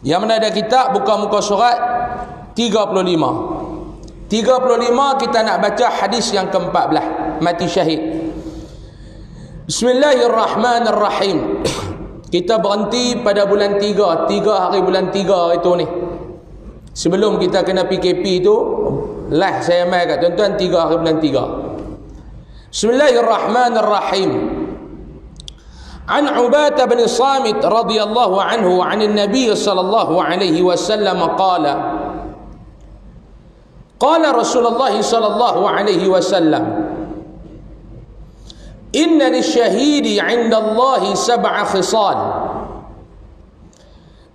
Yang mana ada kitab, buka muka surat 35 kita nak baca hadis yang ke-14, mati syahid. Bismillahirrahmanirrahim. Kita berhenti pada bulan 3 hari bulan 3 itu ni. Sebelum kita kena PKP tu, lah saya mai kat tuan-tuan 3 hari bulan 3. Bismillahirrahmanirrahim. An Ubadah bin Samit radhiyallahu anhu 'an an-nabiy sallallahu alaihi wasallam qala qala Rasulullah sallallahu alaihi wasallam inna lisyahidi 'inda Allah sab'a khisal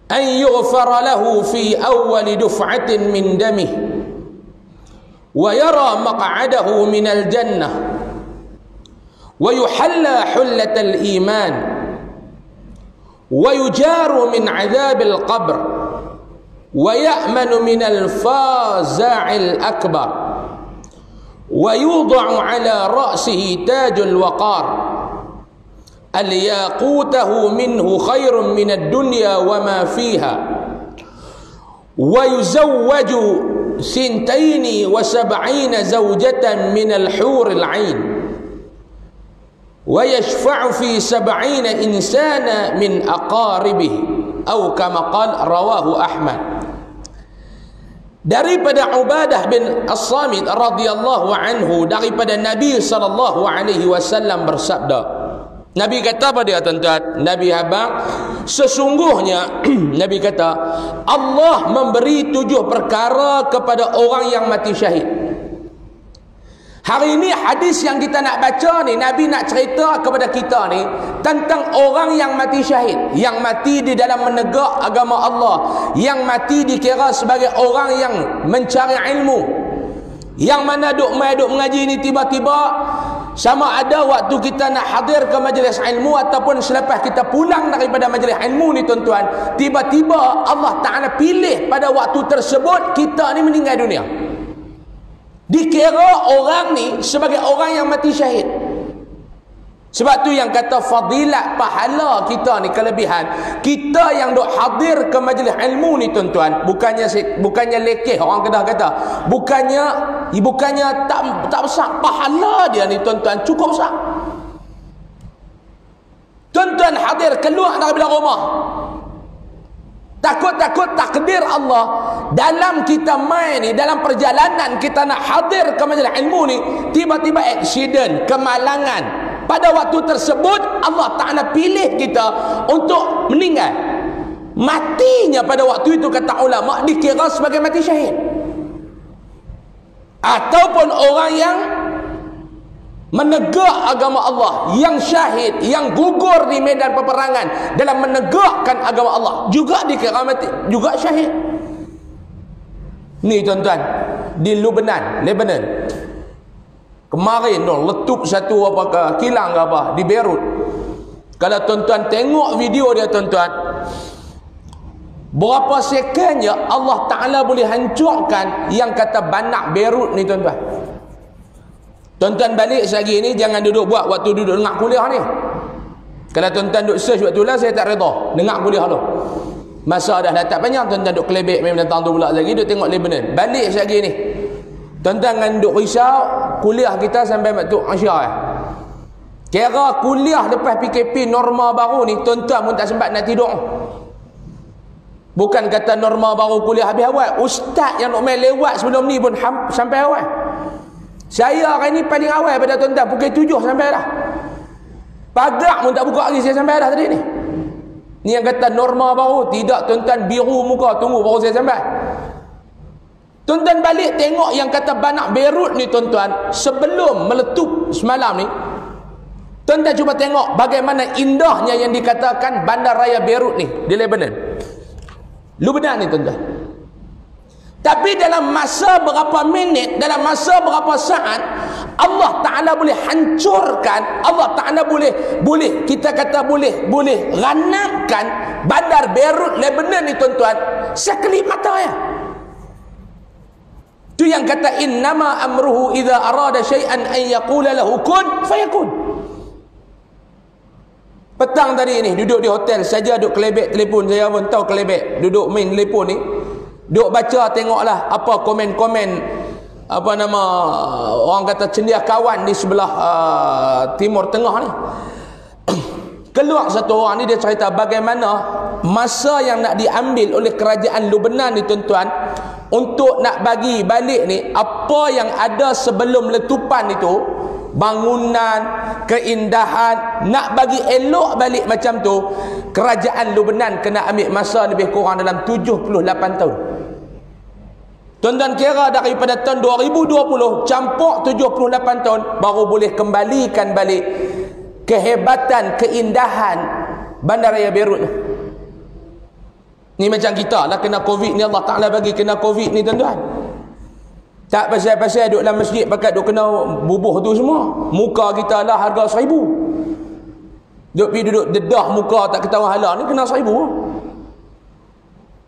an yughfara lahu fi awwal duf'atin min damih wa yara maq'adahu min al-jannah wa yuhalla hullatal iman wa yujaru min 'adzabil qabr wa ya'manu min al-faza'il akbar ويوضع على رأسه تاج الوقار الياقوته منه خير من الدنيا وما فيها ويزوج 72 زوجة من الحور العين ويشفع في 70 إنسانا من أقاربه أو كما قال رواه أحمد. Daripada Ubadah bin As-Samit radhiyallahu anhu, daripada Nabi sallallahu alaihi wasallam bersabda. Nabi kata apa dia tuan-tuan? Nabi abang, sesungguhnya Nabi kata Allah memberi 7 perkara kepada orang yang mati syahid. Hari ini hadis yang kita nak baca ni, Nabi nak cerita kepada kita ni tentang orang yang mati syahid, yang mati di dalam menegak agama Allah, yang mati dikira sebagai orang yang mencari ilmu, yang mana duk mengaji ni tiba-tiba sama ada waktu kita nak hadir ke majlis ilmu ataupun selepas kita pulang daripada majlis ilmu ni tuan-tuan, tiba-tiba Allah Ta'ala pilih pada waktu tersebut kita ni meninggal dunia. Dikira orang ni sebagai orang yang mati syahid. Sebab tu yang kata fadilat pahala kita ni, kelebihan kita yang duk hadir ke majlis ilmu ni tuan-tuan, bukannya lekeh orang Kedah kata, bukannya tak besar pahala dia ni tuan-tuan, cukup besar. Tuan-tuan hadir keluar daripada rumah, takut takdir Allah dalam kita main ni, dalam perjalanan kita nak hadir ke majlis ilmu ni, tiba-tiba aksiden, kemalangan. Pada waktu tersebut Allah Ta'ala pilih kita untuk meninggal. Matinya pada waktu itu kata ulama dikira sebagai mati syahid. Ataupun orang yang menegak agama Allah, yang syahid, yang gugur di medan peperangan dalam menegakkan agama Allah, juga dikira mati, juga syahid. Ni tuan-tuan, di Lebanon kemarin letup satu apa kilang ke apa di Beirut. Kalau tuan-tuan tengok video dia tuan-tuan, berapa sekennya Allah Ta'ala boleh hancurkan yang kata banak Beirut ni tuan-tuan. Tuan-tuan balik lagi ni jangan duduk buat waktu duduk dengar kuliah ni. Kalau tuan-tuan duduk search waktu lah, saya tak reda dengar kuliah tu. Masa dah tak panjang tuan-tuan duduk kelebek main datang tu pula lagi duduk tengok Lebanon. Balik lagi ni, tuan-tuan kan duduk risau kuliah kita sampai waktu Asya. Kira kuliah lepas PKP norma baru ni tuan-tuan pun tak sempat nak tidur. Bukan kata norma baru kuliah habis awal, ustaz yang nak main lewat sebelum ni pun sampai awal. Saya hari ni paling awal pada tuan-tuan, pukul 7 sampai dah. Pagar pun tak buka lagi, saya sampai dah tadi ni. Ni yang kata norma baru. Tidak tuan-tuan, biru muka, tunggu baru saya sampai. Tuan-tuan balik tengok yang kata banak Beirut ni tuan-tuan, sebelum meletup semalam ni, tuan-tuan cuba tengok bagaimana indahnya yang dikatakan bandar raya Beirut ni di Lebanon. Lebanon ni tuan-tuan. Tapi dalam masa berapa minit, dalam masa berapa saat, Allah Ta'ala boleh hancurkan, Allah Ta'ala boleh kita kata boleh ranapkan bandar Beirut Lebanon ni tuan-tuan sekelip mata ya. Tu yang kata innama amruhu idza arada syai'an an yaqula lahu kun fayakun. Petang tadi ni duduk di hotel saja, duduk kelebek telefon. Saya pun tahu kelebek, duduk main telefon ni, duduk baca, tengoklah apa komen-komen, apa nama orang kata cendia kawan di sebelah Timur Tengah ni. Keluar satu orang ni, dia cerita bagaimana masa yang nak diambil oleh kerajaan Lubnan ni tuan-tuan, untuk nak bagi balik ni apa yang ada sebelum letupan itu, bangunan, keindahan, nak bagi elok balik macam tu, kerajaan Lubnan kena ambil masa lebih kurang dalam 78 tahun. Tuan-tuan kira daripada tahun 2020 campur 78 tahun baru boleh kembalikan balik kehebatan, keindahan Bandaraya Beirut. Ni macam kita lah kena Covid ni, Allah Ta'ala bagi kena Covid ni tuan-tuan. Tak pasal-pasal duduk dalam masjid pakat duduk kena bubuh tu semua. Muka kita lah harga 1,000. Duduk pergi duduk dedah muka tak ketahuan halal ni kena 1,000.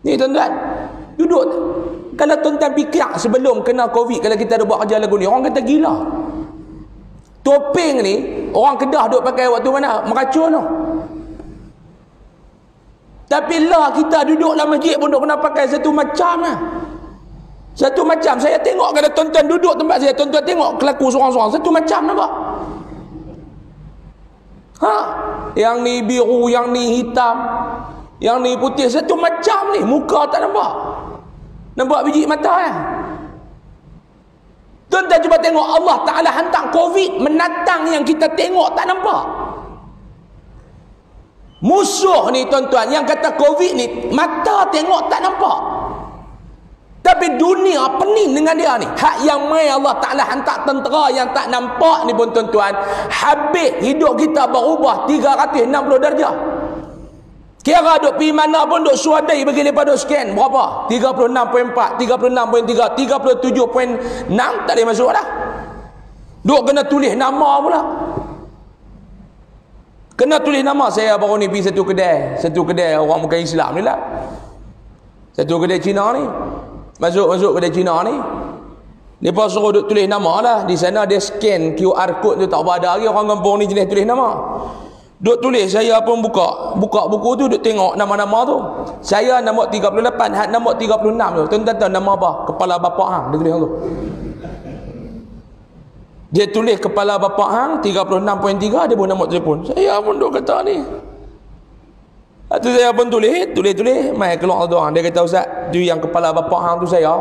Ni tuan-tuan, duduk. Kalau tuan-tuan fikir sebelum kena Covid, kalau kita ada buat kerja lagu ni, orang kata gila. Topeng ni orang Kedah duk pakai waktu mana? Meracun tu. Tapi lah kita duduk dalam masjid pun duk kena pakai satu macam lah. Satu macam. Saya tengok kalau tuan-tuan duduk tempat saya, tuan-tuan tengok kelaku seorang-seorang satu macam nampak. Yang ni biru, yang ni hitam, yang ni putih, satu macam ni. Muka tak nampak. Nampak biji mata ya. Tuan-tuan cuba tengok, Allah Ta'ala hantar Covid menatang yang kita tengok tak nampak. Musuh ni tuan-tuan yang kata Covid ni mata tengok tak nampak, tapi dunia pening dengan dia ni. Hak yang mai Allah Ta'ala hantar tentera yang tak nampak ni pun tuan-tuan, habis hidup kita berubah 360 darjah. Kira duk pergi mana pun duk suadai bagi lepas duk scan berapa? 36.4, 36.3, 37.6 tak boleh masuk dah. Duk kena tulis nama pula. Kena tulis nama. Saya baru ni pergi satu kedai orang bukan Islam ni lah. Satu kedai Cina ni. Masuk kedai Cina ni. Dia suruh duk tulis nama lah. Di sana dia scan QR code tu, tak ada lagi orang kampung ni jenis tulis nama. Duk tulis, saya pun buka buku tu, duk tengok nama-nama tu. Saya nombor 38, hak nombor 36 tu. Tuan-tuan tahu nama apa? Kepala bapak hang, dia tulis tu. Dia tulis kepala bapak hang 36.3, dia pun nombor telefon. Saya pun duk kata ni. Tu saya pun tulis, mai keluar tu orang. Dia kata, "Ustaz, tu yang kepala bapak hang tu saya."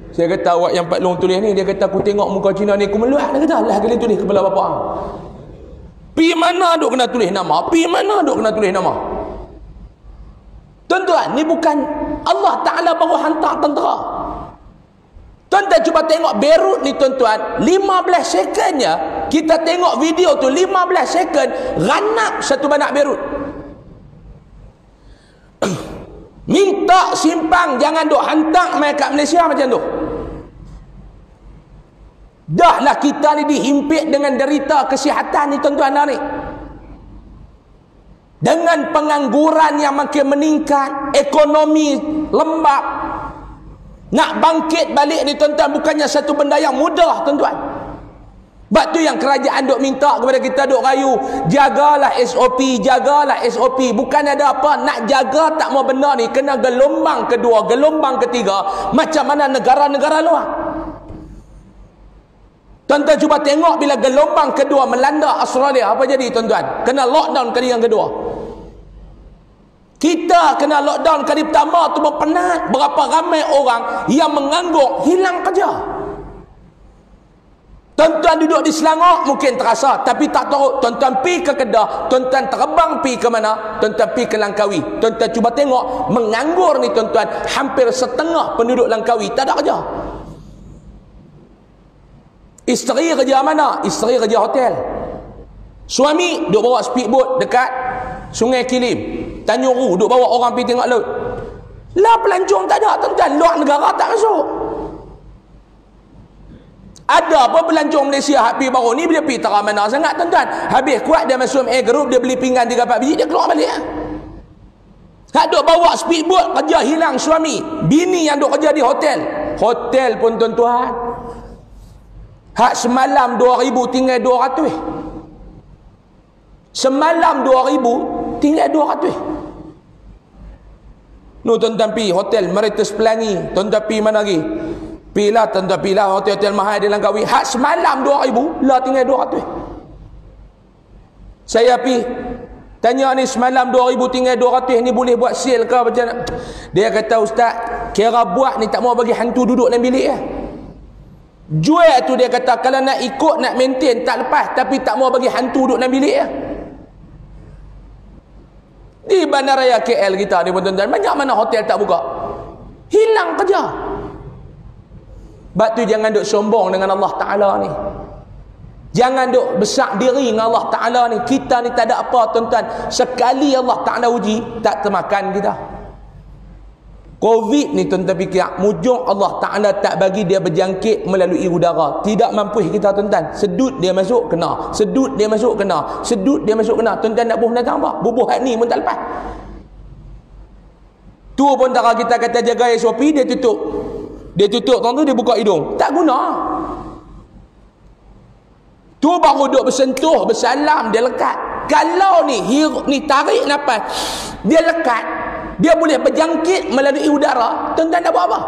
Saya kata, "Awak yang Pak Long tulis ni?" Dia kata, "Aku tengok muka Cina ni aku meluat." Dia kata, "Lah kali tulis kepala bapak hang." Pergi mana duk kena tulis nama? Pergi mana duk kena tulis nama? Tuan-tuan, ni bukan Allah Ta'ala baru hantar tentera. Tuan-tuan cuba tengok Beirut ni tuan-tuan, 15 sekonnya kita tengok video tu, 15 sekon ranap satu bandak Beirut. Minta simpang, jangan duk hantar mai kat Malaysia macam tu. Dahlah kita ni dihimpit dengan derita kesihatan ni tuan-tuan dah ni. Dengan pengangguran yang makin meningkat, ekonomi lembab. Nak bangkit balik ni tuan-tuan bukannya satu benda yang mudah tuan-tuan. Sebab tu yang kerajaan duk minta kepada kita, duk rayu, jagalah SOP, jagalah SOP. Bukan ada apa, nak jaga tak mau benda ni kena gelombang kedua, gelombang ketiga macam mana negara-negara luar. Tuan-tuan cuba tengok bila gelombang kedua melanda Australia, apa jadi tuan-tuan? Kena lockdown kali yang kedua. Kita kena lockdown kali pertama tu penat. Berapa ramai orang yang menganggur, hilang kerja. Tuan-tuan duduk di Selangor mungkin terasa, tapi tak tahu. Tuan-tuan pergi ke Kedah, tuan-tuan terbang pergi ke mana? Tuan-tuan pergi ke Langkawi. Tuan-tuan cuba tengok, menganggur ni tuan-tuan, hampir setengah penduduk Langkawi tak ada kerja. Isteri kerja mana? Isteri kerja hotel. Suami duk bawa speedboat dekat Sungai Kilim, Tanjung Ru, duk bawa orang pergi tengok laut. Lah pelancong tak ada tuan-tuan, luar negara tak masuk. Ada apa pelancong Malaysia happy baru ni, dia pergi terang mana sangat tuan-tuan. Habis kuat dia masuk group, dia beli pinggan 3-4 biji, dia keluar balik. Hak duk bawa speedboat kerja hilang suami. Bini yang duk kerja di hotel. Hotel pun tuan-tuan, hak semalam 2,000 tinggal 200. Semalam 2,000, tinggal 200. Tuan-tuan pergi hotel Meritus Pelangi, tuan-tuan pergi mana lagi? Pilah tuan-tuan, pilah hotel-hotel mahal di Langkawi. Hak semalam 2,000, lah tinggal 200. Saya pergi tanya ni, semalam 2,000 tinggal 200 ni boleh buat sale ke macam mana? Dia kata, ustaz, kira buat ni tak mau bagi hantu duduk dalam bilik ya. Jual tu dia kata, kalau nak ikut, nak maintain tak lepas, tapi tak mau bagi hantu duduk dalam bilik ya. Di bandaraya KL kita ni tuan-tuan, banyak mana hotel tak buka, hilang kerja. Sebab tu jangan duk sombong dengan Allah Ta'ala ni. Jangan duk besar diri dengan Allah Ta'ala ni. Kita ni tak ada apa tuan-tuan. Sekali Allah Ta'ala uji, tak termakan kita. Covid ni tuan-tuan fikir, mujung Allah Ta'ala tak bagi dia berjangkit melalui udara. Tidak mampu kita tuan-tuan. Sedut dia masuk, kena. Sedut dia masuk, kena. Sedut dia masuk, kena. Tuan-tuan nak buh datang apa? Bubuh hak ni pun tak lepas. Tu pun cara kita kata jaga SOP, dia tutup. Dia tutup tangan tu, dia buka hidung. Tak guna. Tu baru duk bersentuh, bersalam, dia lekat. Kalau ni tarik nafas, dia lekat, dia boleh berjangkit melalui udara, tuan-tuan nak buat apa?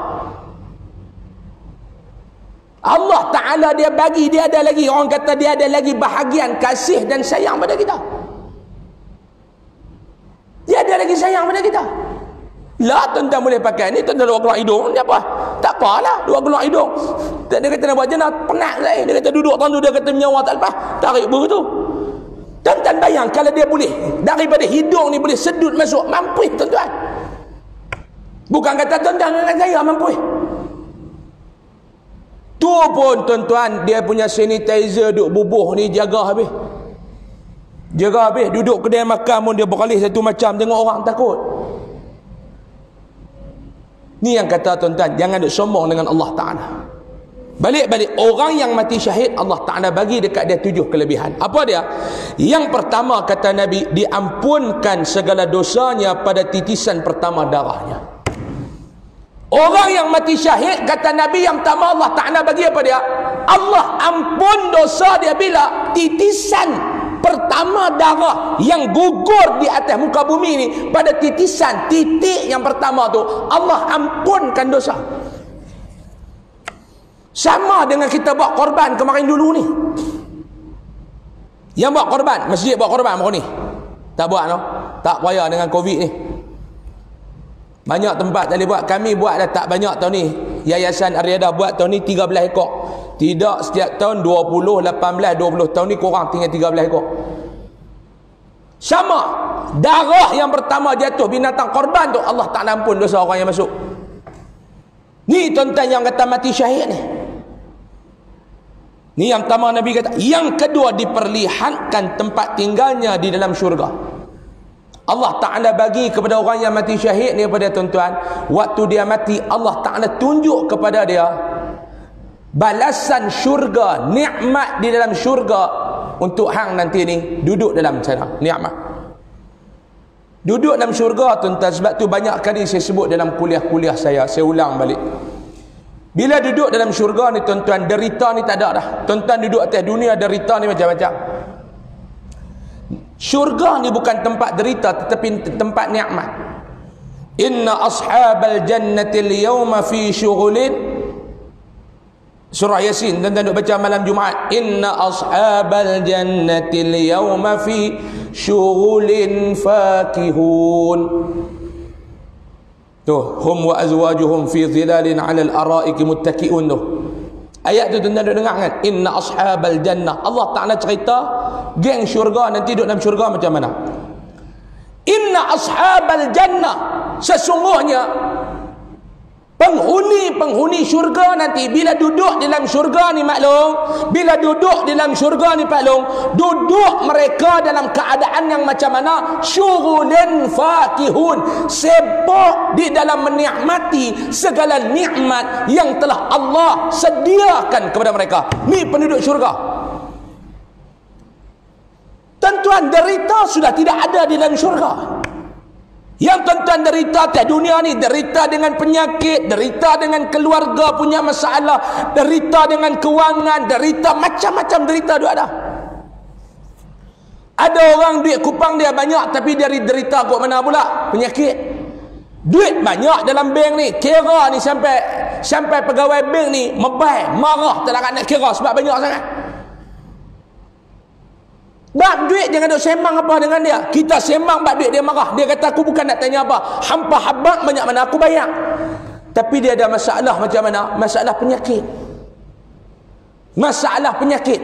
Allah Ta'ala dia bagi, dia ada lagi, orang kata dia ada lagi bahagian kasih dan sayang pada kita. Dia ada lagi sayang pada kita. Lah tuan-tuan boleh pakai ni, tuan-tuan dua keluar hidung ni apa? Tak apalah, dua keluar hidung. Dia kata nak buat jenah, penat saya. Dia kata duduk tandu, dia kata menyawa tak lepas, tarik begitu. Tuan-tuan bayang kalau dia boleh daripada hidung ni boleh sedut masuk, mampu tuan-tuan. Bukan kata tuan-tuan dengan saya mampu. Tu pun tuan-tuan, dia punya sanitizer duk bubuh ni jaga habis. Jaga habis, duduk kedai makan pun dia beralih satu macam, tengok orang takut. Ni yang kata tuan-tuan, jangan duk sombong dengan Allah Ta'ala. Balik-balik, orang yang mati syahid, Allah Ta'ala bagi dekat dia 7 kelebihan. Apa dia? Yang pertama kata Nabi, diampunkan segala dosanya pada titisan pertama darahnya. Orang yang mati syahid, kata Nabi, yang pertama Allah Ta'ala bagi apa dia? Allah ampun dosa dia bila titisan pertama darah yang gugur di atas muka bumi ni, pada titisan, titik yang pertama tu, Allah ampunkan dosa. Sama dengan kita buat korban kemarin dulu ni. Yang buat korban, masjid buat korban macam ni. Tak buat no? Tak payah dengan Covid ni. Banyak tempat tak boleh buat. Kami buat dah tak banyak tahun ni. Yayasan Aryadah buat tahun ni 13 ekor. Tidak setiap tahun 20, 18, 20 tahun ni kurang tinggal 13 ekor. Sama. Darah yang pertama jatuh binatang korban tu, Allah tak ampun dosa orang yang masuk. Ni tuan-tuan yang kata mati syahid ni. Ni yang pertama Nabi kata. Yang kedua, diperlihatkan tempat tinggalnya di dalam syurga. Allah Ta'ala bagi kepada orang yang mati syahid ni pada tuan-tuan, waktu dia mati Allah Ta'ala tunjuk kepada dia balasan syurga, nikmat di dalam syurga untuk hang nanti ni duduk dalam sana, nikmat. Duduk dalam syurga tuan-tuan, sebab tu banyak kali saya sebut dalam kuliah-kuliah saya ulang balik. Bila duduk dalam syurga ni tuan-tuan, derita ni tak ada dah. Tuan-tuan duduk atas dunia, derita ni macam-macam. Syurga ni bukan tempat derita, tetapi tempat nikmat. Inna ashabal jannati al-yawma fi syughulin. Surah Yasin, tuan-tuan duk baca malam Jumaat. Inna ashabal jannati al-yawma fi syughulin fakihun. Tu, hum wa azwajuhum fi dhilalin 'ala al-ara'iki muttaqi'un tu. Ayat tu tuan-tuan duk dengar kan? Inna ashabal jannah. Allah Ta'ala cerita geng syurga nanti duduk dalam syurga macam mana. Inna ashabal jannah, sesungguhnya penghuni syurga nanti bila duduk dalam syurga ni maklum, bila duduk dalam syurga ni maklum, duduk mereka dalam keadaan yang macam mana? Syughulun fakihun, sibuk di dalam menikmati segala nikmat yang telah Allah sediakan kepada mereka. Ni penduduk syurga. Tuan-tuan, derita sudah tidak ada di dalam syurga. Yang tuan-tuan derita atas dunia ni, derita dengan penyakit, derita dengan keluarga punya masalah, derita dengan kewangan, derita macam-macam derita dia ada. Ada orang duit kupang dia banyak tapi dia derita kot mana pula? Penyakit. Duit banyak dalam bank ni, kira ni sampai pegawai bank ni mebai, marah tak nak kira sebab banyak sangat. Bab duit jangan duk sembang apa dengan dia. Kita sembang bab duit dia marah. Dia kata aku bukan nak tanya apa. Hampa habang banyak mana aku bayar. Tapi dia ada masalah macam mana? Masalah penyakit. Masalah penyakit.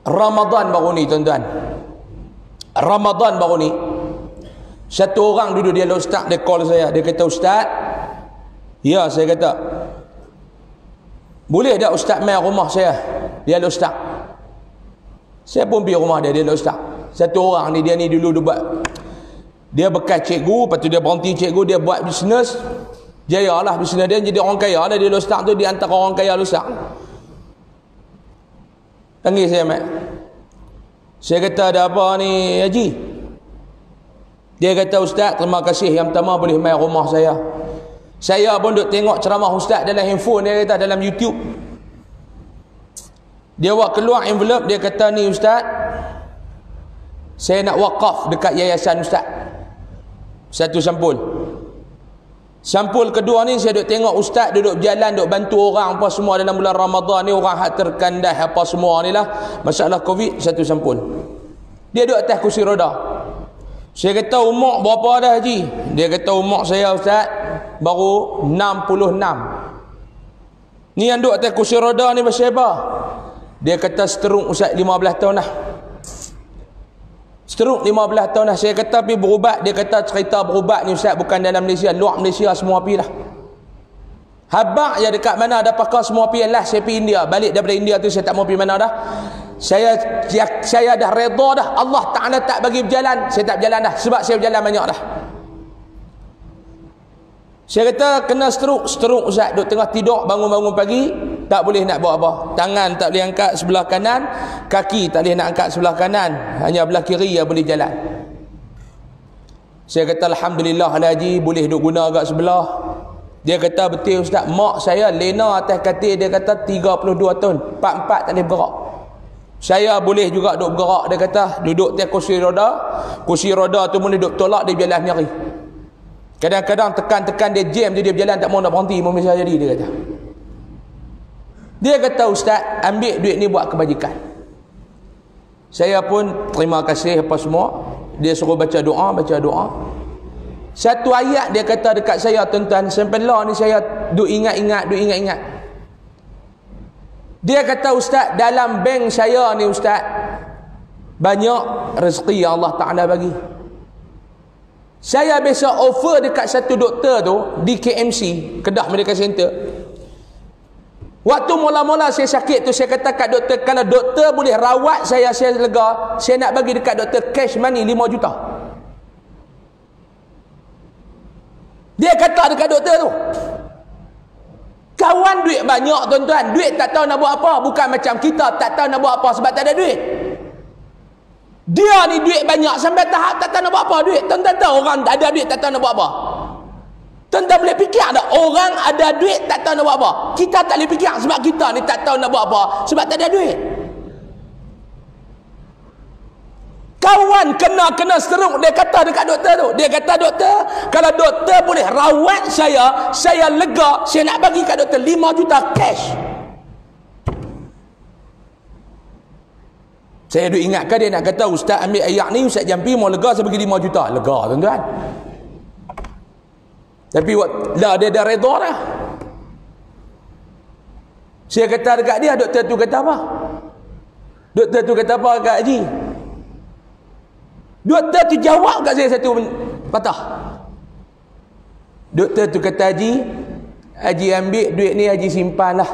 Ramadan baru ni tuan-tuan. Ramadan baru ni. Satu orang duduk dia ustaz, dia call saya. Dia kata, "Ustaz." Ya, saya kata, "Boleh tak ustaz main rumah saya?" Dia ustaz. Saya pun pergi rumah dia, dia ustaz. Satu orang ni, dia ni dulu buat, dia bekas cikgu, lepas tu dia berhenti cikgu, dia buat bisnes. Jaya lah bisnes dia, jadi orang kaya lah. Dia ustaz tu, dia antara orang kaya ustaz. Panggil saya, Mat. Saya kata, "Ada apa ni, Haji?" Dia kata, "Ustaz, terima kasih yang pertama boleh main rumah saya. Saya pun duk tengok ceramah ustaz dalam handphone," dia kata, "dalam YouTube." Dia buat keluar envelope, dia kata, "Ni ustaz, saya nak wakaf dekat yayasan ustaz." Satu sampul. Sampul kedua ni, saya duk tengok ustaz duduk berjalan, duk bantu orang apa semua dalam bulan Ramadan ni, orang hak terkandas apa semua ni lah, masalah Covid. Satu sampul. Dia duduk atas kursi roda. Saya kata, "Umur berapa dah, Haji?" Dia kata, "Umur saya ustaz baru 66. Ni yang duduk atas kursi roda ni pasal apa?" Dia kata, "Stroke ustaz 15 tahun dah. Stroke 15 tahun dah." Saya kata, "Pergi berubat." Dia kata, "Cerita berubat ni ustaz bukan dalam Malaysia, luar Malaysia semua pergi dah. Habaq ya dekat mana ada pakar semua pergi lah. Saya pergi India, balik daripada India tu saya tak mau pergi mana dah. Saya dah redha dah. Allah Ta'ala tak bagi berjalan, saya tak berjalan dah. Sebab saya berjalan banyak dah." Saya kata, "Kena stroke ustaz, duk tengah tidur, bangun-bangun pagi tak boleh nak buat apa. Tangan tak boleh angkat sebelah kanan, kaki tak boleh nak angkat sebelah kanan, hanya belah kiri yang boleh jalan." Saya kata, "Alhamdulillah Haji, boleh duk guna agak sebelah." Dia kata, "Betul ustaz, mak saya lena atas katil," dia kata 32 tahun, 4 tak boleh bergerak. Saya boleh juga duk bergerak." Dia kata, duduk atas kursi roda tu pun dia duk tolak, dia berjalan nyari. Kadang-kadang tekan-tekan dia jam je, dia berjalan tak mau nak berhenti, mau bisa jadi. Dia kata, dia kata, "Ustaz, ambil duit ni buat kebajikan." Saya pun terima kasih apa semua. Dia suruh baca doa. Satu ayat dia kata dekat saya, tuan-tuan, sampai lah ni saya duk ingat-ingat. Dia kata, "Ustaz, dalam bank saya ni ustaz, banyak rezeki yang Allah Ta'ala bagi. Saya biasa offer dekat satu doktor tu di KMC, Kedah Medical Center. Waktu mula-mula saya sakit tu, saya kata kat doktor, kalau doktor boleh rawat saya lega, saya nak bagi dekat doktor cash money 5 juta. Dia kata dekat doktor tu. Kawan duit banyak tuan-tuan, duit tak tahu nak buat apa. Bukan macam kita tak tahu nak buat apa sebab tak ada duit. Dia ni duit banyak sampai tahap tak tahu nak buat apa duit. Tuan-tuan tahu orang ada duit tak tahu nak buat apa? Tuan-tuan boleh fikir tak? Orang ada duit tak tahu nak buat apa? Kita tak boleh fikir sebab kita ni tak tahu nak buat apa sebab tak ada duit. Kawan kena seruk, dia kata dekat doktor tu. Dia kata, "Doktor, kalau doktor boleh rawat saya lega, saya nak bagi kat doktor 5 juta cash." Saya duk ingatkan dia nak kata, "Ustaz ambil ayat ni, Ustaz Jampi mau lega, saya bagi 5 juta. Lega tuan-tuan. Tapi dah dia dah redha dah. Saya kata dekat dia, doktor tu kata apa? Doktor tu kata apa kat Haji? Doktor tu jawab kat saya satu patah. Doktor tu kata, Haji ambil duit ni, Haji simpan lah.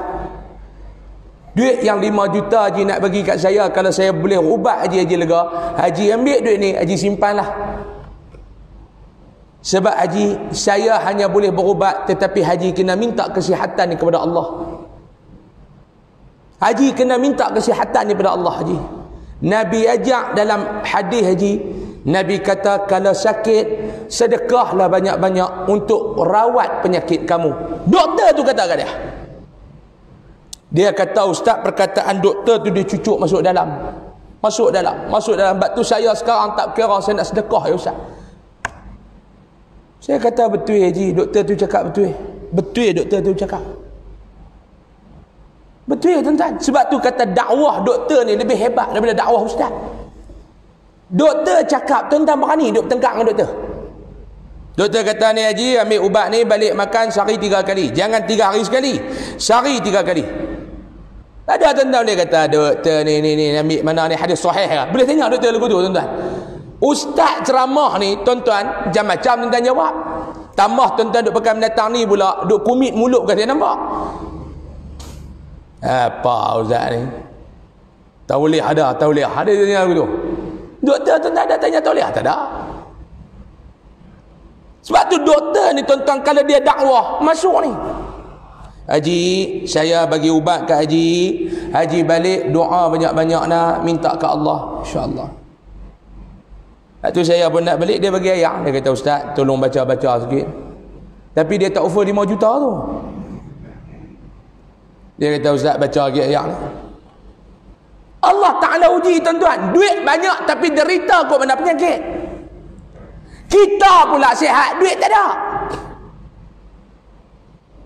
Duit yang 5 juta Haji nak bagi kat saya, kalau saya boleh ubat Haji lega. Haji ambil duit ni, Haji simpan lah. Sebab Haji, saya hanya boleh berubat, tetapi Haji kena minta kesihatan ni kepada Allah. Haji kena minta kesihatan ni kepada Allah Haji. Nabi ajak dalam hadis Haji, Nabi kata kalau sakit sedekahlah banyak-banyak untuk rawat penyakit kamu. Doktor tu kata kat dia. Dia kata, "Ustaz, perkataan doktor tu dia cucuk masuk dalam." Masuk dalam. Sebab tu saya sekarang tak kira saya nak sedekah ya Ustaz. Saya kata betul Haji, doktor tu cakap betul. Betul doktor tu cakap. Betul tuan-tuan. Sebab tu kata dakwah doktor ni lebih hebat daripada dakwah ustaz. Doktor cakap, tuan-tuan berani duduk tengkak dengan doktor. Doktor kata ni Haji, ambil ubat ni balik makan sehari 3 kali. Jangan 3 hari sekali. Sehari 3 kali. Ada tuan-tuan boleh kata doktor ni ambil mana ni hadis sahih lah. Boleh tanya doktor lagu tu tuan-tuan. Ustaz ceramah ni tuan-tuan macam-macam tuan-tuan jawab. Tambah tuan-tuan duk pekan binatang ni pula duk kumit mulut kan dia nampak. Apa ustaz ni? Taulih ada dia lagu tu. Doktor tuan-tuan ada tanya taulih tak ada. Sebab tu doktor ni tuan-tuan kalau dia dakwah masuk ni. Haji, saya bagi ubat kat Haji. Haji balik doa banyak-banyak nak minta ke Allah, insya-Allah. Lepas tu saya pun nak balik, dia bagi ayat. Dia kata, Ustaz, tolong baca-baca sikit. Tapi dia tak offer 5 juta tu. Dia kata, Ustaz, baca lagi ayat ni. Allah Ta'ala uji, tuan-tuan. Duit banyak tapi derita kot mana penyakit. Kita pula sihat, duit tak ada.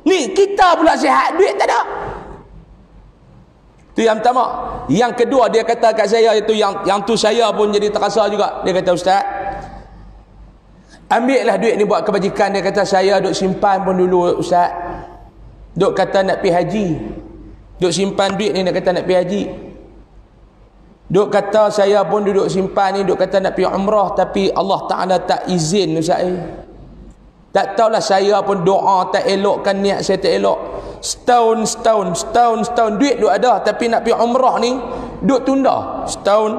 Ni, kita pula sihat, duit tak ada. Itu yang pertama. Yang kedua dia kata kat saya itu yang tu saya pun jadi terasa juga. Dia kata, Ustaz, ambillah duit ni buat kebajikan. Dia kata, saya duk simpan pun dulu Ustaz. Duk kata nak pergi haji. Duk simpan duit ni nak kata nak pergi haji. Duk kata saya pun duduk simpan ni duk kata nak pergi umrah tapi Allah Ta'ala tak izin Ustaz. Tak tahulah saya pun doa tak elokkan niat saya tak elok. Setahun duit duk ada tapi nak pergi umrah ni duk tunda. Setahun,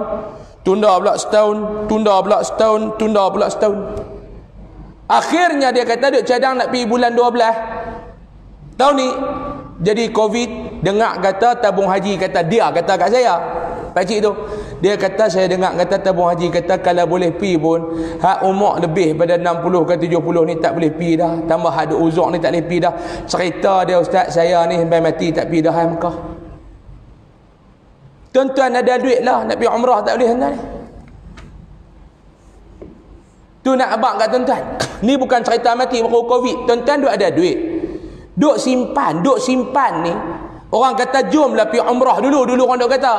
tunda pula setahun, tunda pula setahun, tunda pula setahun. Akhirnya dia kata duk cadang nak pergi bulan 12 tahun ni. Jadi Covid, dengar kata tabung haji, kata dia kata kat saya. Pakcik tu, dia kata saya dengar kata tabung haji, kata kalau boleh pi pun hak umur lebih pada 60 ke 70 ni tak boleh pi dah. Tambah ada uzur ni tak boleh pi dah. Cerita dia, Ustaz, saya ni sampai mati tak pi dah Mekah. Tuan-tuan ada duit lah nak pergi umrah tak boleh tuan-tuan. Tu nak abang kat tuan-tuan. Ni bukan cerita mati baru Covid. Tuan-tuan duk ada duit. Duk simpan ni. Orang kata jomlah pergi umrah dulu orang duk kata.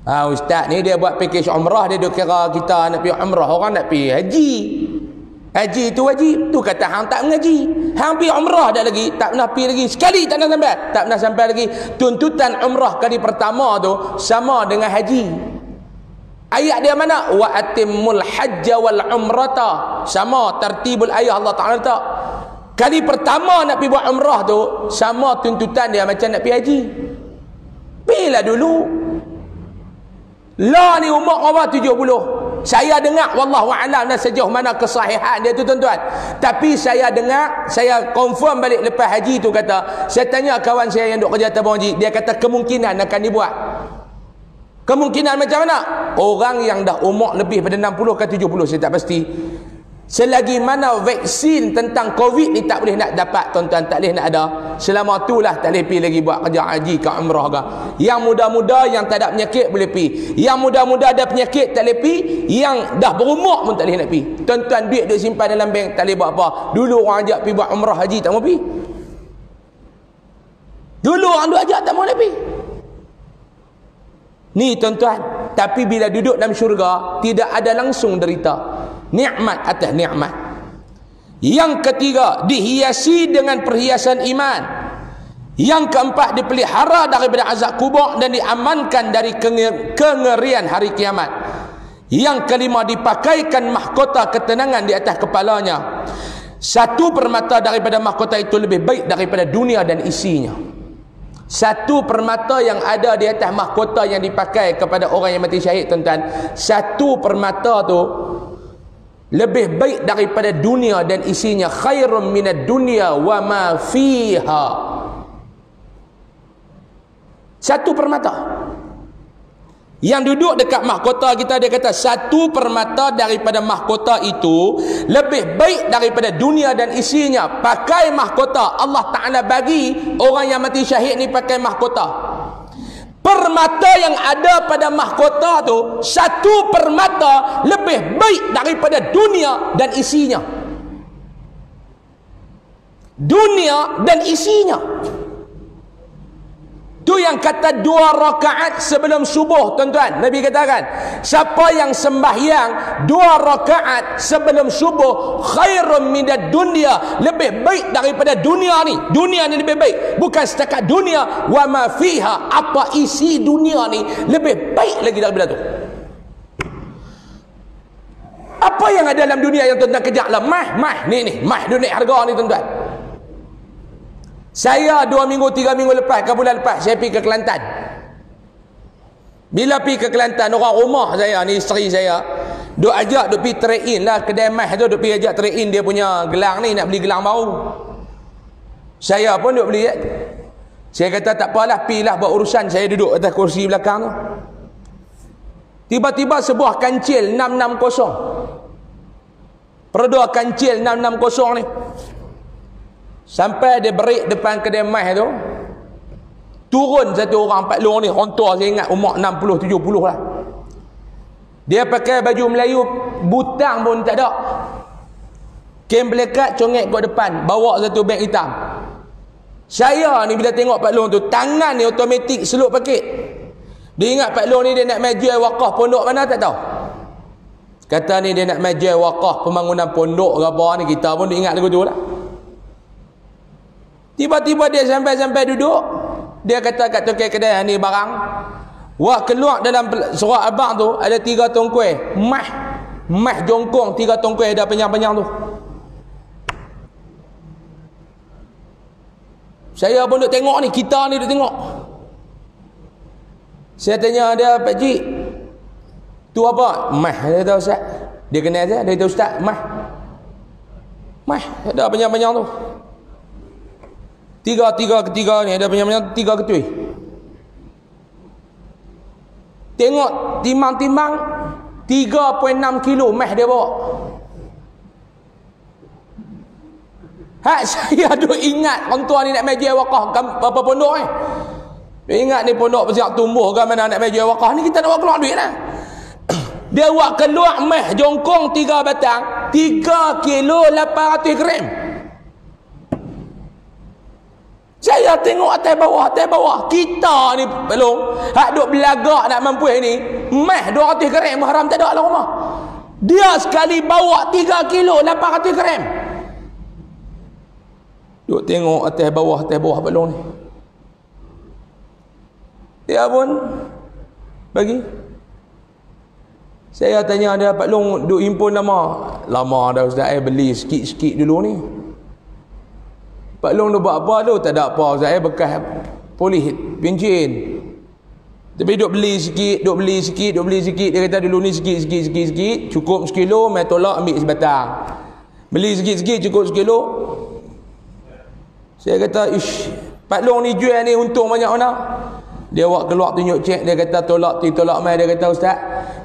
Ustaz ni dia buat package umrah, dia duk kira kita nak pergi umrah, orang nak pergi haji. Haji tu wajib. Tu kata hang tak mengaji. Hang pergi umrah dah lagi, tak pernah pergi lagi. Sekali tak pernah sampai lagi. Tuntutan umrah kali pertama tu sama dengan haji. Ayat dia mana? Wa atimmul hajja wal umrata. Sama tertibul ayat Allah Ta'ala tak. Kali pertama nak pergi buat umrah tu sama tuntutan dia macam nak pergi haji. Pergilah dulu. Lah ni umur orang 70. Saya dengar wallahu a'lam dan sejauh mana kesahihan dia tu tuan-tuan. Tapi saya dengar, saya confirm balik lepas haji tu kata, saya tanya kawan saya yang duk kerja tabung haji, dia kata kemungkinan akan dibuat. Kemungkinan macam mana? Orang yang dah umur lebih pada 60 ke 70 saya tak pasti. Selagi mana vaksin tentang Covid ni tak boleh nak dapat tuan-tuan, tak boleh nak ada, selama tu lah tak boleh pergi lagi buat kerja haji ke umrah ke. Yang muda-muda yang tak ada penyakit boleh pergi. Yang muda-muda ada penyakit tak boleh pergi. Yang dah berumur pun tak boleh nak pergi. Tuan-tuan duit duk simpan dalam bank tak boleh buat apa. Dulu orang ajak pergi buat umrah haji tak mau pergi. Dulu orang duk ajak tak mau nak pergi. Ni tuan-tuan, tapi bila duduk dalam syurga tidak ada langsung derita. Nikmat atas nikmat. Yang ketiga, dihiasi dengan perhiasan iman. Yang keempat, dipelihara daripada azab kubur dan diamankan dari kengerian hari kiamat. Yang kelima, dipakaikan mahkota ketenangan di atas kepalanya. Satu permata daripada mahkota itu lebih baik daripada dunia dan isinya. Satu permata yang ada di atas mahkota yang dipakai kepada orang yang mati syahid tuan-tuan, satu permata tu lebih baik daripada dunia dan isinya. Khairum minad dunya wa ma fiha. Satu permata yang duduk dekat mahkota kita, dia kata satu permata daripada mahkota itu lebih baik daripada dunia dan isinya. Pakai mahkota. Allah Ta'ala bagi orang yang mati syahid ni pakai mahkota. Permata yang ada pada mahkota tu, satu permata lebih baik daripada dunia dan isinya. Dunia dan isinya. Tu yang kata 2 rakaat sebelum subuh, tuan-tuan. Nabi katakan, siapa yang sembahyang 2 rakaat sebelum subuh, khairun minad dunya, lebih baik daripada dunia ni. Dunia ni lebih baik. Bukan setakat dunia, wa ma fiha, apa isi dunia ni lebih baik lagi daripada tu. Apa yang ada dalam dunia yang tuan-tuan kejar lah? Mah ni mah dunia harga ni, tuan-tuan. Saya 2 minggu 3 minggu lepas, ke bulan lepas, saya pergi ke Kelantan. Bila pergi ke Kelantan, orang rumah saya ni, isteri saya, duk ajak duk pergi trade in lah kedai mas tu, duk pergi ajak trade in dia punya gelang ni, nak beli gelang baru. Saya pun duk beli. Saya kata tak apalah, pergilah buat urusan. Saya duduk atas kursi belakang tu. Tiba-tiba sebuah kancil 660. Perda kancil 660 ni. Sampai dia break depan kedai mas tu, turun satu orang Pak Long ni, orang tua, saya ingat umur 60-70 lah. Dia pakai baju Melayu, butang pun tak ada, kain belekat congek kat depan, bawa satu beg hitam. Saya ni bila tengok Pak Long tu, tangan ni automatik seluk pakit. Dia ingat Pak Long ni dia nak majlis wakaf pondok mana tak tahu. Kata ni dia nak majlis wakaf pembangunan pondok ke apa ni, kita pun ingat lagu tu lah. Tiba-tiba dia sampai duduk, dia kata kat tokai kedai ni barang, wah keluar dalam surat abang tu ada 3 tong kuih, mah jongkong 3 tong kuih ada panjang-panjang tu. Saya pun duk tengok ni, kita ni duk tengok. Saya tanya dia, Pak Cik, tu apa? Mah, dia tahu Ustaz. Dia kenal saya, dia tahu Ustaz, mah ada panjang-panjang tu. Tiga ni ada panjang-panjang 3 ketui. Tengok timbang-timbang 3.6 kilo mah dia bawa. Saya duk ingat orang tua ni nak majlis wakaf apa pondok ni. Duk ingat ni pondok bersiap tumbuh ke mana nak majlis wakaf ni, kita nak buat keluar duit lah. Dia buat keluar mah jongkong 3 batang, 3 kilo 800 gram. Saya tengok atas bawah. Kita ni belum hak duk belagak nak mampu ni, mah 200 gram haram tak ada lah rumah. Dia sekali bawa 3 kilo 800 gram. Duk tengok atas bawah belum ni. Dia pun bagi. Saya tanya dia, Pak Long duk impun lama dah Ustaz, beli sikit-sikit dulu ni. Pak Long tu buat apa tu? Tak ada apa Ustaz, bekas polis pencin. Tapi duk beli sikit. Dia kata dulu ni sikit. Cukup sekilo, mai tolak ambil sebatang. Beli sikit-sikit cukup sekilo. Saya kata, ish, Pak Long ni jual ni untung banyak mana? Dia buat keluar tunjuk cek, dia kata tolak mai. Dia kata Ustaz,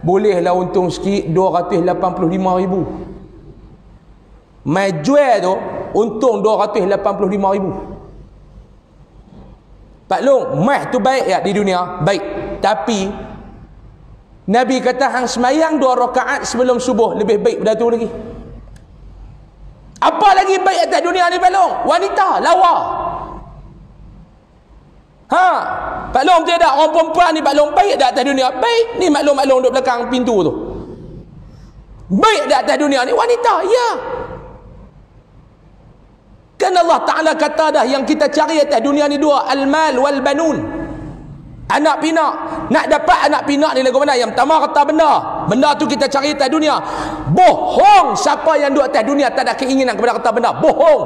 bolehlah untung sikit 285,000. Mai jual tu untung 285,000. Pak Long, mah tu baik ya di dunia, baik. Tapi Nabi kata hang semayang 2 rakaat sebelum subuh lebih baik daripada tu lagi. Apa lagi baik atas dunia ni Pak Long? Wanita, lawa. Pak Long tidak, orang perempuan ni Pak Long baik dah atas dunia. Baik, ni maklum duduk belakang pintu tu. Baik dah atas dunia ni wanita, ya. Kan Allah Ta'ala kata dah yang kita cari atas dunia ni 2, al-mal wal banun. Anak pinak. Nak dapat anak pinak ni lagu mana? Yang pertama kata benda tu kita cari atas dunia. Bohong siapa yang duduk atas dunia tak ada keinginan kepada kata benda. Bohong.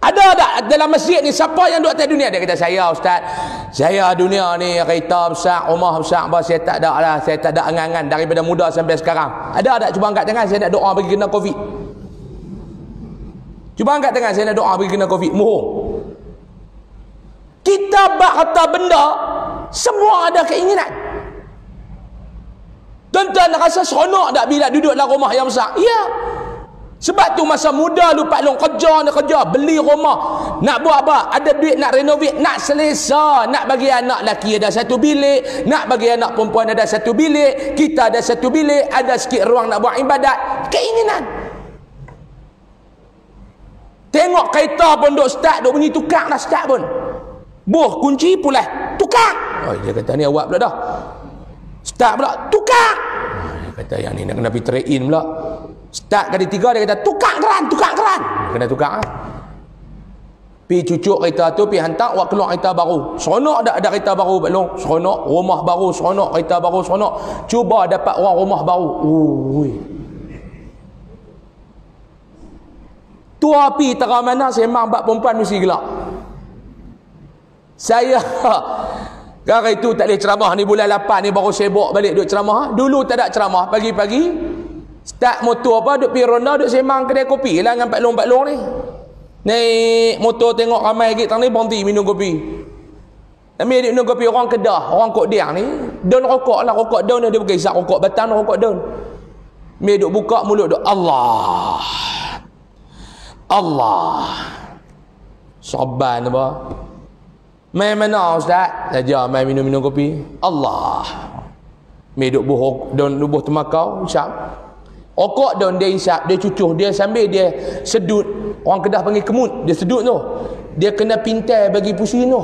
Ada tak dalam masjid ni siapa yang duduk atas dunia? Dia kata, saya Ustaz, saya dunia ni kereta besar, rumah besar, saya tak ada lah, saya tak ada angan-angan daripada muda sampai sekarang. Ada tak? Cuba angkat tangan, saya nak doa bagi kena Covid. Cuba angkat tangan, saya nak doa bagi kena Covid. Mohon. Kita bak kata benda, semua ada keinginan. Tuan-tuan rasa seronok tak bila duduk dalam rumah yang besar? Ya. Sebab tu masa muda lu Pak Long kerja, beli rumah, nak buat apa? Ada duit nak renovate, nak selesa, nak bagi anak lelaki ada satu bilik, nak bagi anak perempuan ada satu bilik, kita ada satu bilik, ada sikit ruang nak buat ibadat. Keinginan. Tengok kereta pun duk start, duk bunyi tukang dah start pun. Buh kunci pula, tukang. Oh, dia kata ni awak pula dah. Start pula, tukang. Dia kata yang ni nak kena pergi trade in pula. Start kali 3 dia kata tukang keran. Kena tukang lah. Pi cucuk kereta tu, pi hantar awak keluar kereta baru. Seronok tak ada kereta baru Pak Long? Seronok, rumah baru seronok, kereta baru seronok. Cuba dapat orang rumah baru. Ui. Tua pi tera mana sembang bab perempuan mesti gelak. Saya hari tu tak boleh ceramah ni, bulan 8 ni baru sibuk balik duk ceramah. Dulu tak ada ceramah, pagi-pagi start motor apa, duk pergi ronda, duk sembang kedai kopi lah dengan Pak Long ni. Naik motor tengok ramai lagi tang ni, berhenti minum kopi. Ambil minum kopi orang Kedah, orang Kok Diang ni, daun rokok lah, rokok daun dia bukan isap rokok batang, rokok daun. Ambil duk buka mulut duk Allah. Saban apa? Main mana Ustaz? Saja main minum kopi. Allah. Ambil duk buh daun buh temakau, isap. Rokok daun dia isap, dia cucuh, dia sambil dia sedut. Orang Kedah panggil kemut, dia sedut tu. Dia kena pintai bagi pusing tu.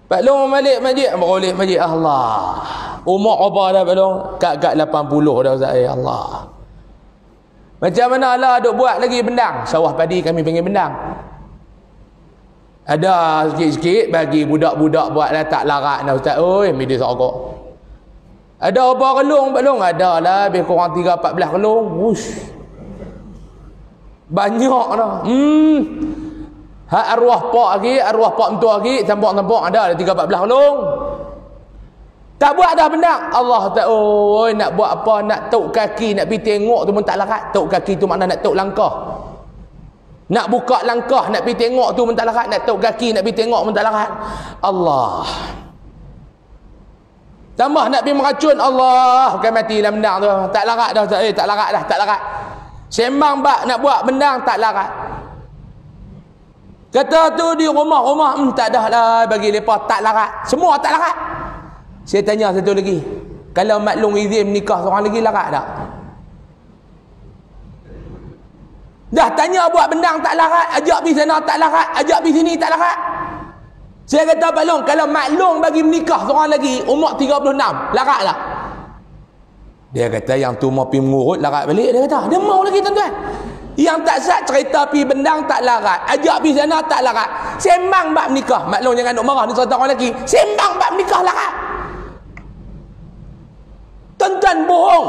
Pak Long balik masjid, boleh masjid Allah. Umur apa dah Pak Long? Kat 80 dah Ustaz. Allah. Macam mana lah duk buat lagi bendang? Sawah padi kami panggil bendang. Ada sikit-sikit bagi budak-budak buat lah, tak larat dah Ustaz. Oi, media rokok. Ada apa kelung Pak Long? Ada lah, lebih kurang 3-14 kelung. Wush. Banyak dah. Hak arwah pak lagi, arwah pak mentua lagi, tampok-tampok ada 3-14 kelung. Tak buat dah benda. Allah tak, oi, nak buat apa, nak tuk kaki, nak pergi tengok tu pun tak larat. Tuk kaki tu makna nak tuk langkah. Nak buka langkah, nak pergi tengok tu pun tak larat. Nak tuk kaki, nak pergi tengok pun tak larat. Allah. Tambah nak pergi meracun, Allah, bukan mati dalam bendang tu. Tak larat dah, tak larat dah, tak larat. Sembang bak nak buat bendang tak larat. Kata tu di rumah-rumah, tak dah lah bagi lepas tak larat. Semua tak larat. Saya tanya satu lagi. Kalau Mak Long izin nikah seorang lagi larat tak? Dah tanya buat bendang tak larat, ajak pergi sana tak larat, ajak pergi sini tak larat. Saya kata Pak Long, kalau Mak Long bagi menikah seorang lagi umur 36, larat tak? Dia kata yang tu mau pergi mengurut larat balik. Dia kata, dia mau lagi tuan-tuan. Yang tak sat cerita pergi bendang tak larat, ajak pergi sana tak larat. Sembang bab menikah. Mak Long jangan nak marah ni cerita orang lelaki. Sembang bab menikah larat. Tuan-tuan bohong.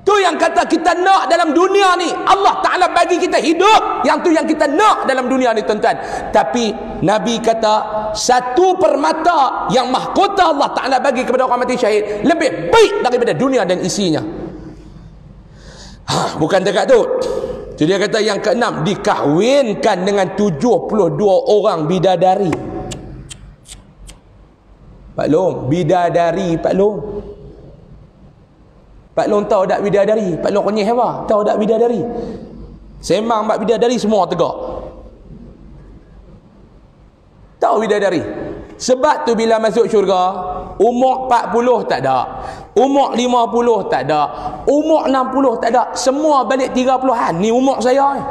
Tu yang kata kita nak dalam dunia ni. Allah Ta'ala bagi kita hidup. Yang tu yang kita nak dalam dunia ni tuan-tuan. Tapi Nabi kata satu permata yang mahkota Allah Ta'ala bagi kepada orang mati syahid lebih baik daripada dunia dan isinya. Bukan dekat tu. Jadi dia kata yang keenam, dikahwinkan dengan 72 orang bidadari. Pak Long, bidadari Pak Long. Pak Long tahu tak bidadari? Pak Long kenyih apa? Tahu tak bidadari? Sembang bab bidadari semua tegak. Tahu bidadari? Sebab tu bila masuk syurga, umur 40 tak ada, umur 50 tak ada, umur 60 tak ada, semua balik 30-an. Ni umur saya ni.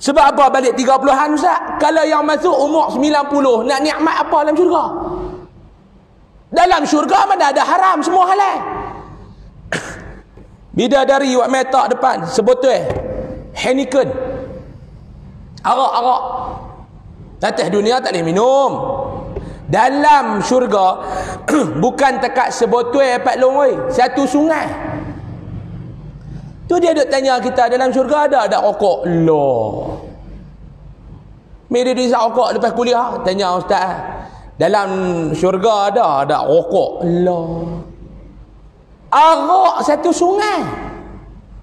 Sebab apa balik 30-an Ustaz? Kalau yang masuk umur 90, nak nikmat apa dalam syurga? Dalam syurga mana ada haram, semua halal. Bidadari buat metak depan sebotol Heineken, arak-arak. Atas dunia tak boleh minum. Dalam syurga bukan tekat sebotol Pak Long oi, satu sungai. Tu dia duk tanya kita, dalam syurga ada rokok? Loh. Mari dia rokok lepas kuliah, tanya ustaz. Dalam syurga ada rokok? Loh. Arak satu sungai.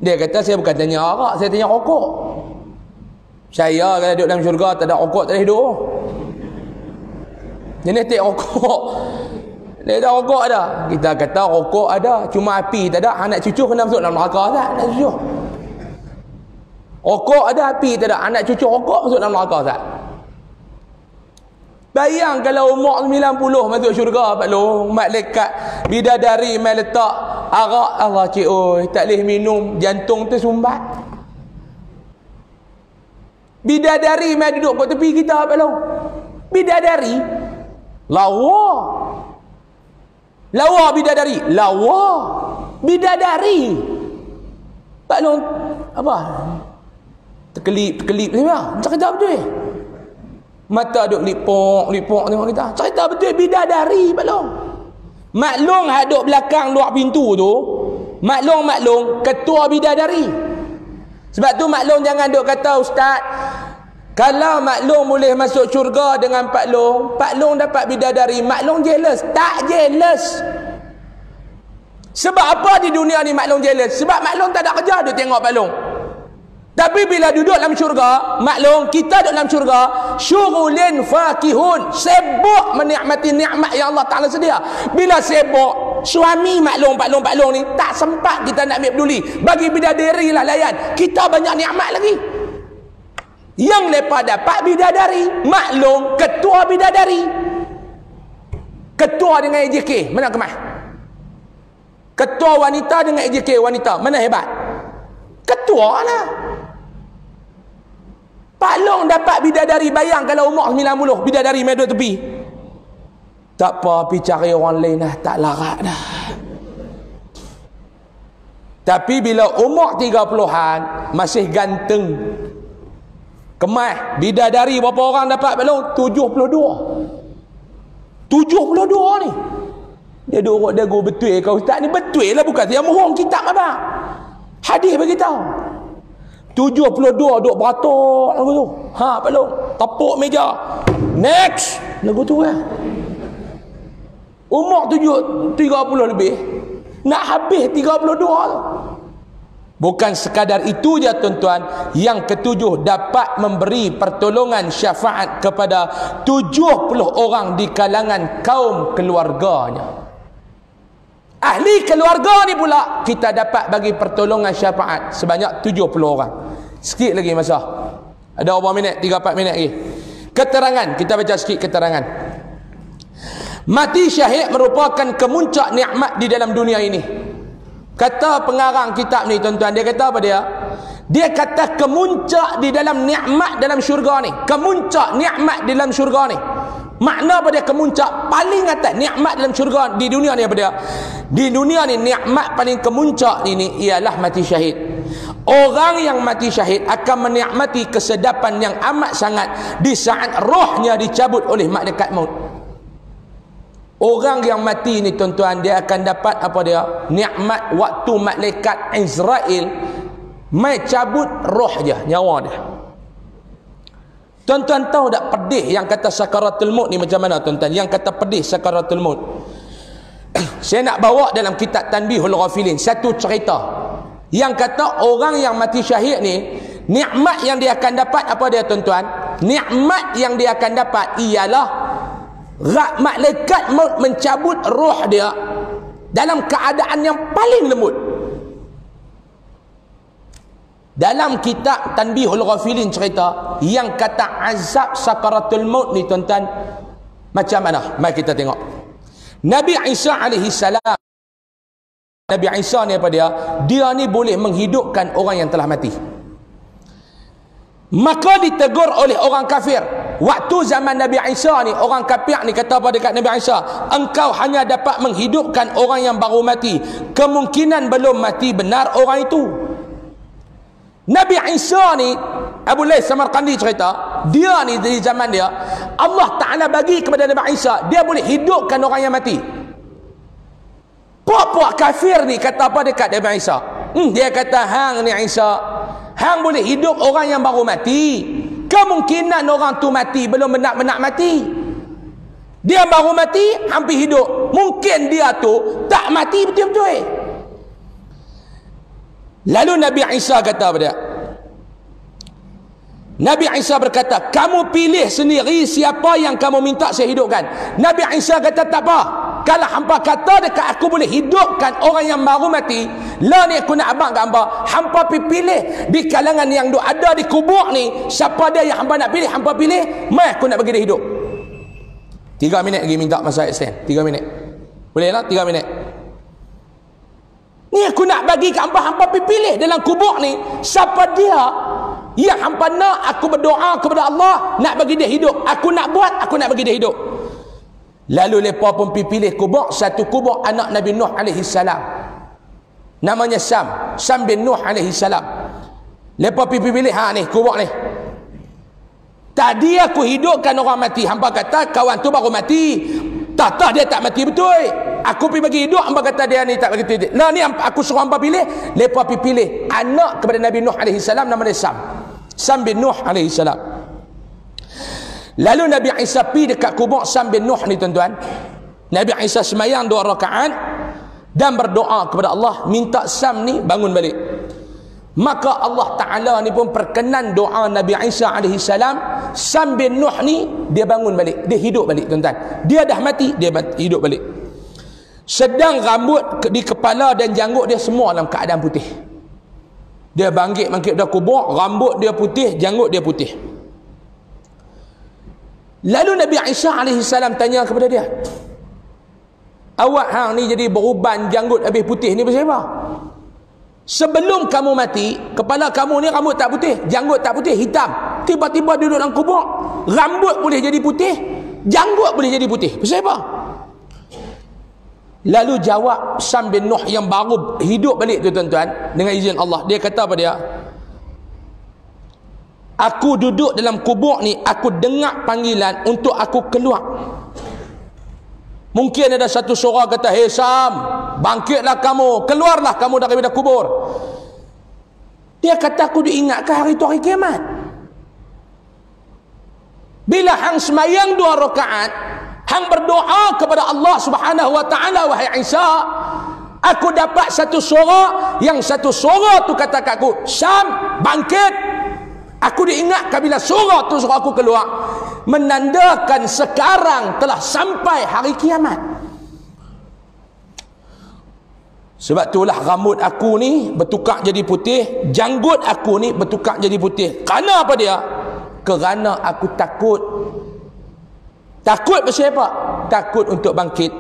Dia kata saya bukan tanya arak, saya tanya rokok. Saya kalau duduk dalam syurga tak ada rokok, tak ada hidup. Jenis tak rokok. Dia kata rokok ada. Kita kata rokok ada, cuma api tak ada. Anak cucu kena masuk dalam neraka tak? Anak cucu. Rokok ada, api tak ada. Anak cucu rokok masuk dalam neraka tak? Bayang kalau umur 90 masuk syurga Pak Long. Malaikat bidadari mai letak arak. Allah cik oi, tak boleh minum, jantung tersumbat. Bidadari mai duduk kat tepi kita Pak Long. Bidadari lawa. Lawa bidadari. Lawa bidadari. Pak Long apa? Terkelip ni cerita betul. Mata duk lipok tengok kita. Cerita betul bidadari Pak Long. Maklong hak duk belakang luar pintu tu. Maklong ketua bidadari. Sebab tu maklong jangan duk kata ustaz, kalau maklong boleh masuk syurga dengan Pak Long dapat bidadari, maklong jealous. Tak jealous. Sebab apa di dunia ni maklong jealous? Sebab maklong tak ada kerja duk tengok Pak Long. Tapi bila duduk dalam syurga, maklum kita duduk dalam syurga, syughulin fakihun, sibuk menikmati nikmat yang Allah Ta'ala sedia. Bila sibuk, suami maklum Pak Long ni tak sempat kita nak ambil peduli. Bagi bidadari lah layan. Kita banyak nikmat lagi. Yang lepas dapat bidadari, maklum ketua bidadari. Ketua dengan AJK, mana kemah? Ketua wanita dengan AJK wanita, mana hebat? Ketua lah. Pak Long dapat bidadari, bayang kalau umur 90 bidadari main duduk tepi. Tak apa, pergi cari orang lain dah, tak larat dah. Tapi bila umur 30-an masih ganteng. Kemah bidadari berapa orang dapat Pak Long? 72. 72 ni. Dia duduk dagu betul kau ustaz ni, betul lah, bukan dia mohong kitab apa. Hadis beritahu. 72 duk beratok lagu tu. Ha Pak Long, tepuk meja. Next lagu tu kan. Umur 30 lebih, nak habis 32 tu. Bukan sekadar itu je tuan-tuan, yang ketujuh dapat memberi pertolongan syafaat kepada 70 orang di kalangan kaum keluarganya. Ahli keluarga ni pula kita dapat bagi pertolongan syafaat sebanyak 70 orang. Sikit lagi masa. Ada berapa minit? 3-4 minit lagi. Keterangan, kita baca sikit keterangan. Mati syahid merupakan kemuncak nikmat di dalam dunia ini. Kata pengarang kitab ni tuan-tuan, dia kata apa dia? Dia kata kemuncak di dalam nikmat dalam syurga ni. Kemuncak nikmat di dalam syurga ni. Makna apa dia kemuncak? Paling atas nikmat dalam syurga di dunia ni apa dia? Di dunia ni nikmat paling kemuncak ini ialah mati syahid. Orang yang mati syahid akan menikmati kesedapan yang amat sangat di saat rohnya dicabut oleh malaikat maut. Orang yang mati ni tuan-tuan, dia akan dapat apa dia? Nikmat waktu malaikat Israel mai cabut roh dia, nyawa dia. Tuan-tuan tahu tak pedih yang kata sakaratul maut ni macam mana tuan-tuan? Yang kata pedih sakaratul maut. Saya nak bawa dalam kitab Tanbihul Ghafilin satu cerita yang kata orang yang mati syahid ni, nikmat yang dia akan dapat apa dia tuan-tuan? Nikmat yang dia akan dapat ialah malaikat maut mencabut roh dia dalam keadaan yang paling lembut. Dalam kitab Tanbihul Ghafilin cerita yang kata azab sakaratul maut ni tuan-tuan macam mana? Mari kita tengok. Nabi Isa alaihi salam. Nabi Isa ni apa dia? Dia ni boleh menghidupkan orang yang telah mati. Maka ditegur oleh orang kafir. Waktu zaman Nabi Isa ni, orang kafir ni kata apa dekat Nabi Isa? Engkau hanya dapat menghidupkan orang yang baru mati. Kemungkinan belum mati benar orang itu. Nabi Isa ni, Abu Lays Samarqandi cerita, dia ni di zaman dia, Allah Ta'ala bagi kepada Nabi Isa, dia boleh hidupkan orang yang mati. Puak-puak kafir ni kata apa dekat Nabi Isa? Dia kata, hang ni Isa, hang boleh hidup orang yang baru mati. Kemungkinan orang tu mati belum benar-benar mati. Dia baru mati, hampir hidup. Mungkin dia tu tak mati betul-betul. Lalu Nabi Isa kata apa dia? Nabi Isa berkata, kamu pilih sendiri siapa yang kamu minta saya hidupkan. Nabi Isa kata, tak apa, kalau hampa kata dekat aku boleh hidupkan orang yang baru mati, lah ni aku nak abang kat hampa, hampa pilih di kalangan yang ada di kubur ni, siapa dia yang hampa nak pilih, hampa pilih, mai aku nak bagi dia hidup. 3 minit lagi minta masa extend. 3 minit. Boleh lah 3 minit. Ni aku nak bagi kat hampa, hampa pilih dalam kubur ni, siapa dia yang hampa nak aku berdoa kepada Allah nak bagi dia hidup. Aku nak buat, aku nak bagi dia hidup. Lalu mereka pun pilih kubur, satu kubur anak Nabi Nuh alaihi salam. Namanya Sam bin Nuh alaihi salam. Mereka pilih, ha ni kubur ni. Tadi aku hidupkan orang mati. Hampa kata kawan tu baru mati. Tak dia tak mati betul. Aku pergi bagi hidup, hampa kata dia ni tak bagi hidup. Lah ni aku suruh hampa pilih, mereka pilih anak kepada Nabi Nuh alaihi salam, nama dia Sam bin Nuh alaihi salam. Lalu Nabi Isa pergi dekat kubur Sam bin Nuh ni tuan-tuan. Nabi Isa semayang 2 rakaat dan berdoa kepada Allah minta Sam ni bangun balik. Maka Allah Ta'ala ni pun perkenan doa Nabi Isa alaihi salam. Sam bin Nuh ni dia bangun balik, dia hidup balik tuan-tuan. Dia dah mati, dia hidup balik. Sedang rambut di kepala dan janggut dia semua dalam keadaan putih. Dia bangkit dari kubur, rambut dia putih, janggut dia putih. Lalu Nabi Isa alaihi salam tanya kepada dia, awak hang ni jadi beruban janggut habis putih ni pasal apa? Sebelum kamu mati, kepala kamu ni rambut tak putih, janggut tak putih, hitam. Tiba-tiba duduk dalam kubur, rambut boleh jadi putih, janggut boleh jadi putih. Pasal apa? Lalu jawab Sam bin Nuh yang baru hidup balik tu tuan-tuan, dengan izin Allah, dia kata apa dia? Aku duduk dalam kubur ni, aku dengar panggilan untuk aku keluar. Mungkin ada satu suara kata, "Hei Sam, bangkitlah kamu, keluarlah kamu daripada kubur." Dia kata, aku diingatkan hari tu hari kiamat. Bila hang semayang 2 rakaat, hang berdoa kepada Allah Subhanahu wa taala, wahai Isa, aku dapat satu suara, yang satu suara tu kata kat aku, "Sam, bangkit." Aku diingatkan bila surah tu suruh aku keluar, menandakan sekarang telah sampai hari kiamat. Sebab itulah rambut aku ni bertukar jadi putih, janggut aku ni bertukar jadi putih. Kerana apa dia? Kerana aku takut. Takut pasal apa? Takut untuk bangkit.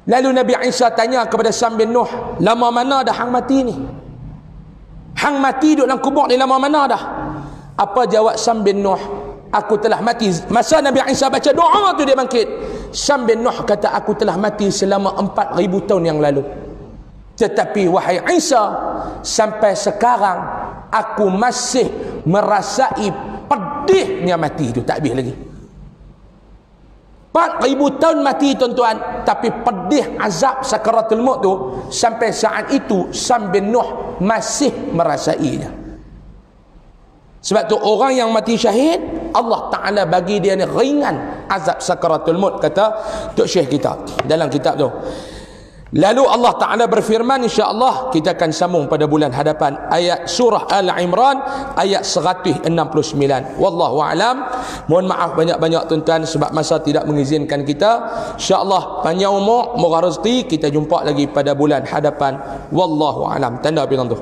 Lalu Nabi Isa tanya kepada Sam bin Nuh, lama mana dah hang mati ni? Hang mati duduk dalam kubur ni lama mana dah? Apa jawab Sam bin Nuh? Aku telah mati. Masa Nabi Isa baca doa tu dia bangkit. Sam bin Nuh kata, aku telah mati selama 4,000 tahun yang lalu. Tetapi wahai Isa, sampai sekarang aku masih merasai pedihnya mati itu, tak habis lagi. 4,000 tahun mati tuan-tuan, tapi pedih azab sakaratul maut tu sampai saat itu Sam bin Nuh masih merasainya. Sebab tu orang yang mati syahid, Allah Ta'ala bagi dia ni ringan azab sakaratul maut, kata Tok Syekh kita dalam kitab tu. Lalu Allah Ta'ala berfirman, insya-Allah kita akan sambung pada bulan hadapan, ayat surah Al-Imran ayat 169. Wallahu a'lam. Mohon maaf banyak-banyak tuan-tuan sebab masa tidak mengizinkan kita. Insya-Allah panjang umur, murah rezeki, kita jumpa lagi pada bulan hadapan. Wallahu a'lam. Tanda bilang tu.